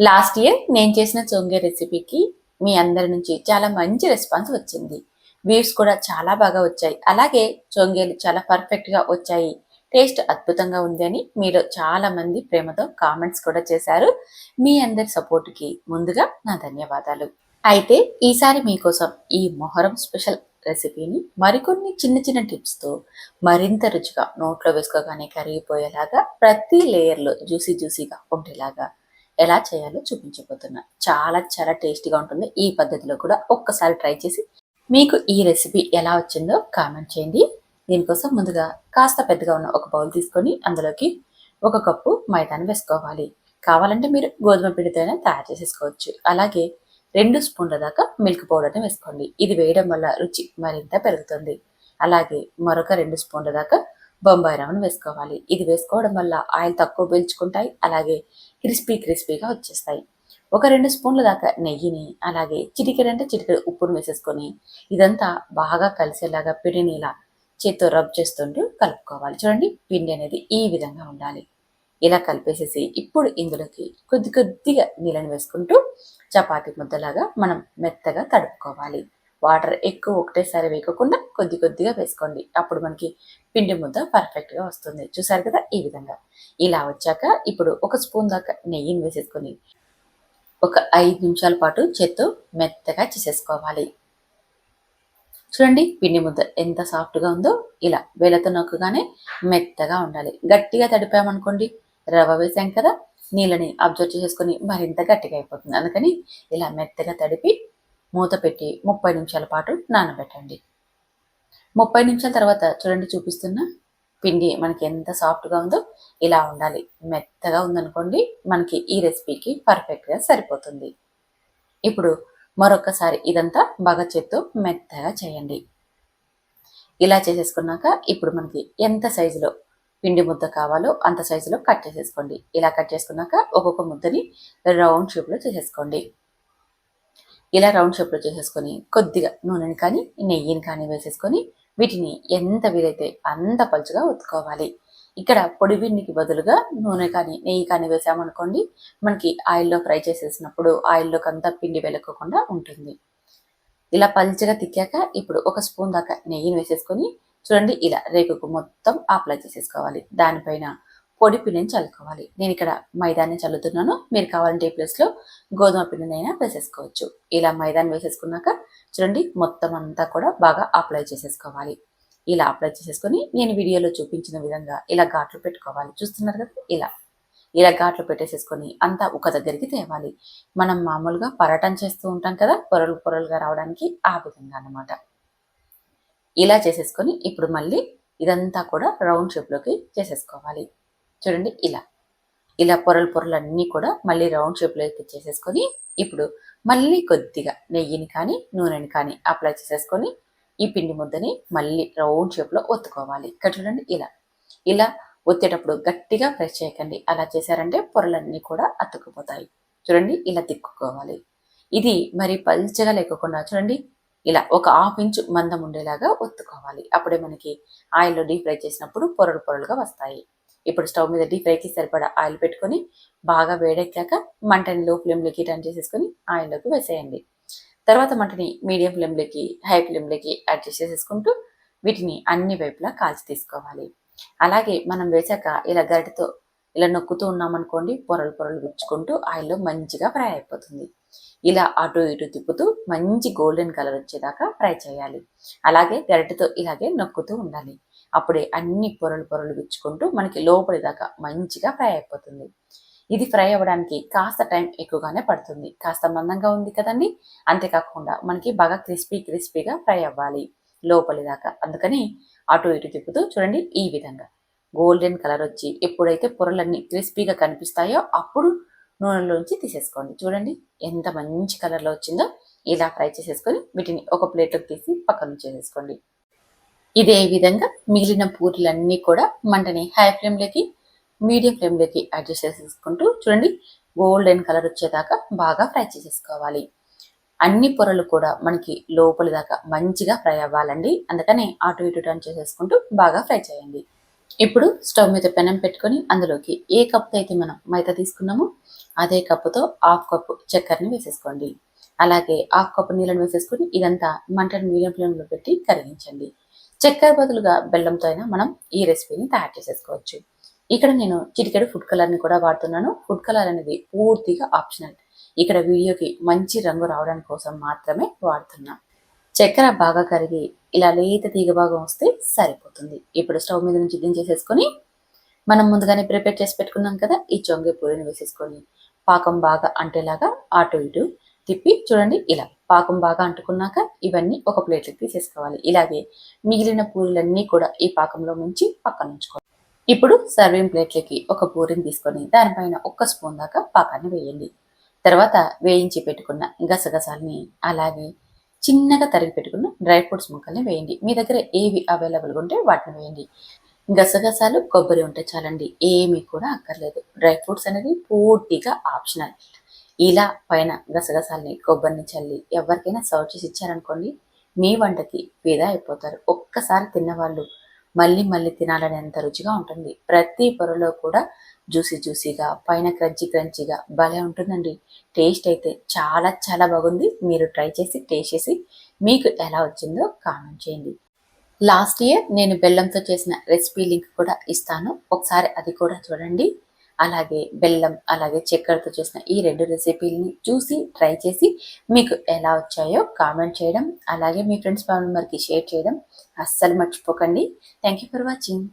Last year నేను చేసిన చోంగే రెసిపీకి మీ అందరి నుంచి చాలా మంచి రెస్పాన్స్ వచ్చింది. వ్యూస్ కూడా చాలా బాగా వచ్చాయి. అలాగే చోంగేలు చాలా పర్ఫెక్ట్గా వచ్చాయి, టేస్ట్ అద్భుతంగా ఉంది అని మీరు చాలా మంది ప్రేమతో కామెంట్స్ కూడా చేశారు. మీ అందరి సపోర్ట్కి ముందుగా నా ధన్యవాదాలు. అయితే ఈసారి మీకోసం ఈ మొహరం స్పెషల్ రెసిపీని మరికొన్ని చిన్న చిన్న టిప్స్తో మరింత రుచిగా నోట్లో వేసుకోగానే కరిగిపోయేలాగా ప్రతి లేయర్లో జ్యూసీ జ్యూసీగా ఉండేలాగా ఎలా చేయాలో చూపించబోతున్నా. చాలా చాలా టేస్టీగా ఉంటుంది. ఈ పద్ధతిలో కూడా ఒక్కసారి ట్రై చేసి మీకు ఈ రెసిపీ ఎలా వచ్చిందో కామెంట్ చేయండి. దీనికోసం ముందుగా కాస్త పెద్దగా ఉన్న ఒక బౌల్ తీసుకొని అందులోకి 1 కప్పు మైదాని వేసుకోవాలి. కావాలంటే మీరు గోధుమ పిండితో అయినా తయారు చేసేసుకోవచ్చు. అలాగే 2 స్పూన్ల దాకా మిల్క్ పౌడర్ని వేసుకోండి. ఇది వేయడం వల్ల రుచి మరింత పెరుగుతుంది. అలాగే మరొక 2 స్పూన్ల దాకా బొంబాయి రవ్వను వేసుకోవాలి. ఇది వేసుకోవడం వల్ల ఆయిల్ తక్కువ పీల్చుకుంటాయి, అలాగే క్రిస్పీగా వచ్చేస్తాయి. ఒక 2 స్పూన్ల దాకా నెయ్యిని, అలాగే చిటికెడంటే చిటికెడు ఉప్పును వేసేసుకొని ఇదంతా బాగా కలిసేలాగా పిండిని ఇలా చేత్తో రబ్ చేస్తుంటూ కలుపుకోవాలి. చూడండి, పిండి అనేది ఈ విధంగా ఉండాలి. ఇలా కలిపేసేసి ఇప్పుడు ఇందులోకి కొద్దిగా నీళ్ళని వేసుకుంటూ చపాతీ ముద్దలాగా మనం మెత్తగా తడుపుకోవాలి. వాటర్ ఎక్కువ ఒకటేసారి వేయకుండా కొద్దిగా వేసుకోండి. అప్పుడు మనకి పిండి ముద్ద పర్ఫెక్ట్గా వస్తుంది. చూసారు కదా, ఈ విధంగా. ఇలా వచ్చాక ఇప్పుడు 1 స్పూన్ దాకా నెయ్యిని వేసేసుకొని ఒక 5 నిమిషాల పాటు చేత్తో మెత్తగా చేసేసుకోవాలి. చూడండి, పిండి ముద్ద ఎంత సాఫ్ట్గా ఉందో. ఇలా వేలతో నొక్కగానే మెత్తగా ఉండాలి. గట్టిగా తడిపామనుకోండి, రవ్వ వేసాం కదా, నీళ్ళని అబ్జర్వ్ చేసేసుకొని మరింత గట్టిగా అయిపోతుంది. అందుకని ఇలా మెత్తగా తడిపి మూత పెట్టి 30 నిమిషాల పాటు నానబెట్టండి. 30 నిమిషాల తర్వాత చూడండి, చూపిస్తున్న పిండి మనకి ఎంత సాఫ్ట్గా ఉందో. ఇలా ఉండాలి. మెత్తగా ఉందనుకోండి, మనకి ఈ రెసిపీకి పర్ఫెక్ట్గా సరిపోతుంది. ఇప్పుడు మరొకసారి ఇదంతా బాగా చేత్తో మెత్తగా చేయండి. ఇలా చేసేసుకున్నాక ఇప్పుడు మనకి ఎంత సైజులో పిండి ముద్ద కావాలో అంత సైజులో కట్ చేసేసుకోండి. ఇలా కట్ చేసుకున్నాక ఒక్కొక్క ముద్దని రౌండ్ షేప్లో చేసేసుకోండి. ఇలా రౌండ్ షేప్లో చేసేసుకొని కొద్దిగా నూనెని కానీ నెయ్యిని కానీ వేసేసుకొని వీటిని ఎంత వీలైతే అంత పలుచగా ఒత్తుకోవాలి. ఇక్కడ పొడి పిండికి బదులుగా నూనె కానీ నెయ్యి కానీ వేసామనుకోండి, మనకి ఆయిల్లో ఫ్రై చేసేసినప్పుడు ఆయిల్లోకి అంతా పిండి వెలక్కోకుండా ఉంటుంది. ఇలా పలుచగా తిక్కాక ఇప్పుడు 1 స్పూన్ దాకా నెయ్యిని వేసేసుకొని చూడండి, ఇలా రేకుకు మొత్తం అప్లై చేసేసుకోవాలి. దానిపైన పొడి పిండిని చల్లుకోవాలి. నేను ఇక్కడ మైదాన్ని చల్లుతున్నాను. మీరు కావాలంటే ఈ ప్లేస్లో గోధుమ పిండినైనా వేసేసుకోవచ్చు. ఇలా మైదాన్ని వేసేసుకున్నాక చూడండి, మొత్తం అంతా కూడా బాగా అప్లై చేసేసుకోవాలి. ఇలా అప్లై చేసేసుకొని నేను వీడియోలో చూపించిన విధంగా ఇలా ఘాట్లు పెట్టుకోవాలి. చూస్తున్నారు కదా, ఇలా ఘాట్లు పెట్టేసేసుకొని అంతా ఒక దగ్గరికి తేవాలి. మనం మామూలుగా పరాటం చేస్తూ ఉంటాం కదా, పొరలుగా రావడానికి, ఆ విధంగా అన్నమాట. ఇలా చేసేసుకొని ఇప్పుడు మళ్ళీ ఇదంతా కూడా రౌండ్ షేప్లోకి చేసేసుకోవాలి. చూడండి, ఇలా పొరలన్నీ కూడా మళ్ళీ రౌండ్ షేప్లోకి చేసేసుకొని ఇప్పుడు మళ్ళీ కొద్దిగా నెయ్యిని కానీ నూనెని కానీ అప్లై చేసేసుకొని ఈ పిండి ముద్దని మళ్ళీ రౌండ్ షేప్లో ఒత్తుకోవాలి. ఇక్కడ చూడండి, ఇలా ఒత్తేటప్పుడు గట్టిగా ప్రెస్ చేయకండి. అలా చేశారంటే పొరలన్నీ కూడా అతుక్కుపోతాయి. చూడండి, ఇలా తిక్కుకోవాలి. ఇది మరి పల్చగా లేకుండా చూడండి, ఇలా ఒక 1/2 ఇంచు మందం ఉండేలాగా ఒత్తుకోవాలి. అప్పుడే మనకి ఆయిల్లో డీప్ ఫ్రై చేసినప్పుడు పొరలుగా వస్తాయి. ఇప్పుడు స్టవ్ మీద డీప్ ఫ్రైకి సరిపడా ఆయిల్ పెట్టుకొని బాగా వేడెక్కాక మంటని లో ఫ్లేమ్లోకి టర్న్ చేసేసుకొని ఆయిల్లోకి వేసేయండి. తర్వాత మంటని మీడియం ఫ్లేమ్లోకి హై ఫ్లేమ్లోకి అడ్జస్ట్ చేసేసుకుంటూ వీటిని అన్ని వైపులా కాల్చి తీసుకోవాలి. అలాగే మనం వేసాక ఇలా గరిటెతో ఇలా నొక్కుతూ ఉన్నామనుకోండి, పొరలు గుచ్చుకుంటూ ఆయిల్లో మంచిగా ఫ్రై అయిపోతుంది. ఇలా అటు ఇటు తిప్పుతూ మంచి గోల్డెన్ కలర్ వచ్చేదాకా ఫ్రై చేయాలి. అలాగే గరిటెతో ఇలాగే నొక్కుతూ ఉండాలి. అప్పుడే అన్ని పొరలు గుచ్చుకుంటూ మనకి లోపలి దాకా మంచిగా ఫ్రై అయిపోతుంది. ఇది ఫ్రై అవ్వడానికి కాస్త టైం ఎక్కువగానే పడుతుంది. కాస్త మందంగా ఉంది కదండి, అంతేకాకుండా మనకి బాగా క్రిస్పీగా ఫ్రై అవ్వాలి లోపలి దాకా. అందుకని అటు ఇటు తిప్పుతూ చూడండి, ఈ విధంగా గోల్డెన్ కలర్ వచ్చి ఎప్పుడైతే పొరలన్నీ క్రిస్పీగా కనిపిస్తాయో అప్పుడు నూనెలోంచి తీసేసుకోండి. చూడండి, ఎంత మంచి కలర్లో వచ్చిందో. ఇలా ఫ్రై చేసేసుకొని వీటిని ఒక ప్లేట్లోకి తీసి పక్కన చేసేసుకోండి. ఇదే విధంగా మిగిలిన పూరీలన్నీ కూడా మంటని హై ఫ్లేమ్లోకి మీడియం ఫ్లేమ్లోకి అడ్జస్ట్ చేసేసుకుంటూ చూడండి, గోల్డెన్ కలర్ వచ్చేదాకా బాగా ఫ్రై చేసేసుకోవాలి. అన్ని పొరలు కూడా మనకి లోపలి దాకా మంచిగా ఫ్రై అవ్వాలండి. అందుకని అటు ఇటు టర్న్ చేసేసుకుంటూ బాగా ఫ్రై చేయండి. ఇప్పుడు స్టవ్ మీద పెనం పెట్టుకొని అందులోకి ఏ కప్పుతో అయితే మనం మైదా తీసుకున్నామో అదే కప్పుతో హాఫ్ కప్పు చక్కెరని వేసేసుకోండి. అలాగే హాఫ్ కప్పు నీళ్ళని వేసేసుకొని ఇదంతా మంటను మీడియం ఫ్లేమ్లో పెట్టి కరిగించండి. చక్కెర బదులుగా బెల్లంతో అయినా మనం ఈ రెసిపీని తయారు చేసేసుకోవచ్చు. ఇక్కడ నేను చిటికెడు ఫుడ్ కలర్ని కూడా వాడుతున్నాను. ఫుడ్ కలర్ అనేది పూర్తిగా ఆప్షనల్. ఇక్కడ వీడియోకి మంచి రంగు రావడానికి కోసం మాత్రమే వాడుతున్నా. చక్కెర బాగా కరిగి ఇలా లేత తీగ భాగం వస్తే సరిపోతుంది. ఇప్పుడు స్టవ్ మీద నుంచి దించేసేసుకొని మనం ముందుగానే ప్రిపేర్ చేసి పెట్టుకున్నాం కదా, ఈ చొంగే పూరిని వేసేసుకొని పాకం బాగా అంటేలాగా అటు ఇటు తిప్పి చూడండి. ఇలా పాకం బాగా అంటుకున్నాక ఇవన్నీ ఒక ప్లేట్కి తీసేసుకోవాలి. ఇలాగే మిగిలిన పూరీలన్నీ కూడా ఈ పాకంలో ముంచి పక్కన ఉంచుకోవాలి. ఇప్పుడు సర్వింగ్ ప్లేట్లకి ఒక పూరిని తీసుకొని దానిపైన ఒక్క స్పూన్ దాకా పాకాన్ని వేయండి. తర్వాత వేయించి పెట్టుకున్న గసగసాలని అలాగే చిన్నగా తరిగి పెట్టుకున్న డ్రై ఫ్రూట్స్ ముక్కల్ని వేయండి. మీ దగ్గర ఏవి అవైలబుల్గా ఉంటే వాటిని వేయండి. గసగసాలు కొబ్బరి ఉంటే చాలండి, ఏమీ కూడా అక్కర్లేదు. డ్రై ఫ్రూట్స్ అనేది పూర్తిగా ఆప్షనల్. ఇలా పైన గసగసాలని కొబ్బరిని చల్లి ఎవరికైనా సర్వ్ చేసి ఇచ్చారనుకోండి, మీ వంటకి ఫిదా అయిపోతారు. ఒక్కసారి తిన్నవాళ్ళు మళ్ళీ మళ్ళీ తినాలనేంత రుచిగా ఉంటుంది. ప్రతి పొరలో కూడా జ్యూసీ జ్యూసీగా పైన క్రంచీ క్రంచీగా భలే ఉంటుందండి. టేస్ట్ అయితే చాలా చాలా బాగుంది. మీరు ట్రై చేసి టేస్ట్ చేసి మీకు ఎలా వచ్చిందో కామెంట్ చేయండి. లాస్ట్ ఇయర్ నేను బెల్లంతో చేసిన రెసిపీ లింక్ కూడా ఇస్తాను, ఒకసారి అది కూడా చూడండి. అలాగే బెల్లం అలాగే చక్కెరతో చేసిన ఈ 2 రెసిపీలని చూసి ట్రై చేసి మీకు ఎలా వచ్చాయో కామెంట్ చేయడం అలాగే మీ ఫ్రెండ్స్ మెంబర్కి షేర్ చేయడం అస్సలు మర్చిపోకండి. Thank you for watching.